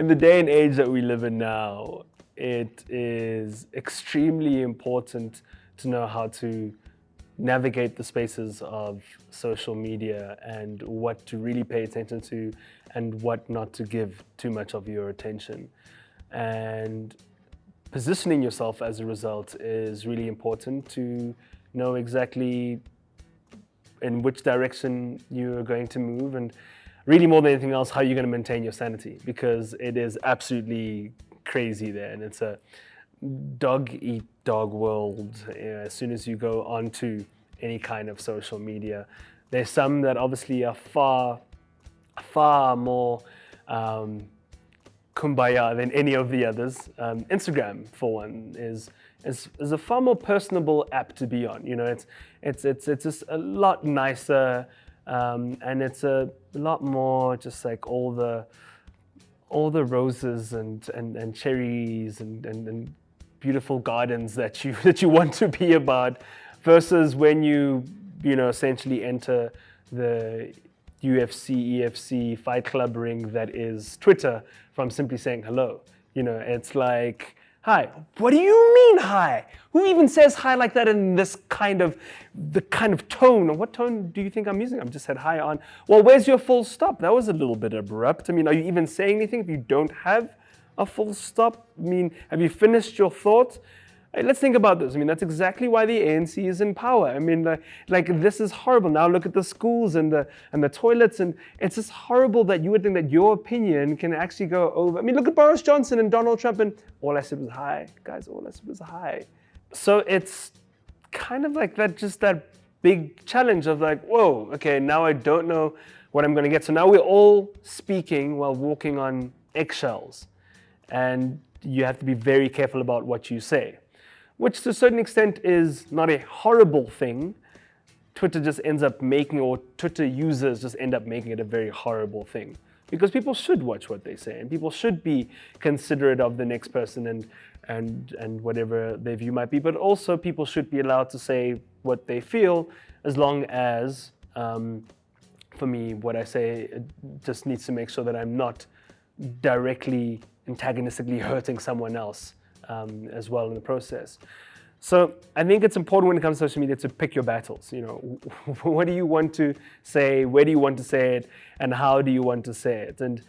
in the day and age that we live in now, it is extremely important to know how to navigate the spaces of social media and what to really pay attention to and what not to give too much of your attention. And positioning yourself as a result is really important to know exactly in which direction you're going to move, and really more than anything else, how you're going to maintain your sanity, because it is absolutely crazy there, and it's a dog eat dog world. As soon as you go onto any kind of social media, there's some that obviously are far more kumbaya than any of the others. Instagram, for one, is a far more personable app to be on. It's just a lot nicer, and it's a lot more just like all the roses and cherries and beautiful gardens that you want to be about, versus when you essentially enter the UFC, EFC Fight Club ring that is Twitter, from simply saying hello. It's like, hi. What do you mean hi? Who even says hi like that in the kind of tone? What tone do you think I'm using? I've just said hi on. Well, where's your full stop? That was a little bit abrupt. I mean, are you even saying anything if you don't have a full stop? I mean, have you finished your thought? Hey, let's think about this. I mean, that's exactly why the ANC is in power. I mean, this is horrible. Now look at the schools and the toilets, and it's just horrible that you would think that your opinion can actually go over. I mean, look at Boris Johnson and Donald Trump, and all I said was hi, guys. All I said was hi. So it's kind of like that, just that big challenge of like, whoa, okay, now I don't know what I'm going to get. So now we're all speaking while walking on eggshells, and you have to be very careful about what you say, which to a certain extent is not a horrible thing. Twitter just ends up making, or Twitter users just end up making it a very horrible thing, because people should watch what they say, and people should be considerate of the next person and whatever their view might be, but also people should be allowed to say what they feel, as long as, for me, what I say just needs to make sure that I'm not directly antagonistically hurting someone else as well in the process. So I think it's important when it comes to social media to pick your battles. What do you want to say? Where do you want to say it? And how do you want to say it? And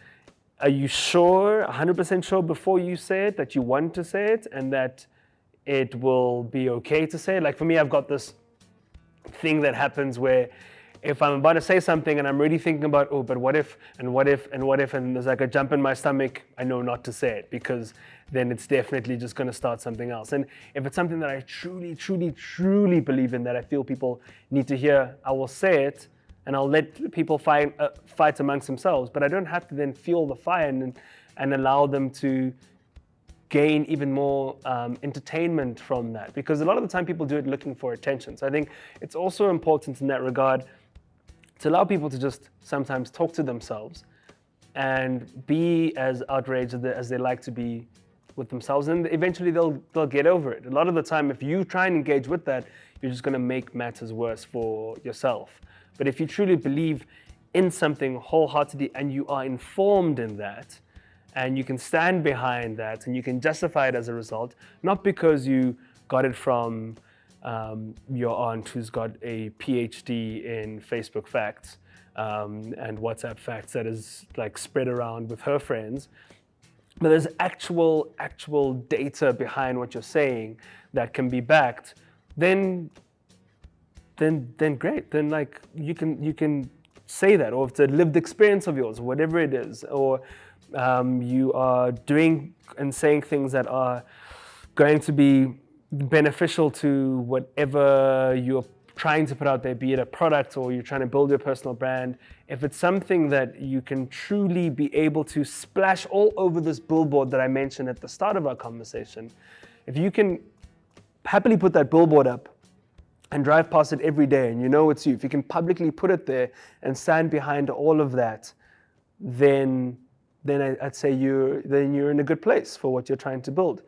are you sure, 100% sure before you say it, that you want to say it and that it will be okay to say it? Like for me, I've got this thing that happens where if I'm about to say something and I'm really thinking about, oh, but what if, and what if, and what if, and there's like a jump in my stomach, I know not to say it, because then it's definitely just going to start something else. And if it's something that I truly, truly, truly believe in, that I feel people need to hear, I will say it, and I'll let people fight amongst themselves. But I don't have to then fuel the fire and allow them to gain even more entertainment from that, because a lot of the time people do it looking for attention. So I think it's also important in that regard to allow people to just sometimes talk to themselves and be as outraged as they like to be with themselves, and eventually they'll get over it. A lot of the time, if you try and engage with that, you're just going to make matters worse for yourself. But if you truly believe in something wholeheartedly and you are informed in that, and you can stand behind that and you can justify it as a result, not because you got it from your aunt who's got a PhD in Facebook facts and WhatsApp facts that is like spread around with her friends, but there's actual data behind what you're saying that can be backed, then great. Then like you can say that, or if it's a lived experience of yours, whatever it is, or you are doing and saying things that are going to be beneficial to whatever you're trying to put out there, be it a product or you're trying to build your personal brand. If it's something that you can truly be able to splash all over this billboard that I mentioned at the start of our conversation, if you can happily put that billboard up and drive past it every day and you know it's you, if you can publicly put it there and stand behind all of that, then I'd say you're in a good place for what you're trying to build.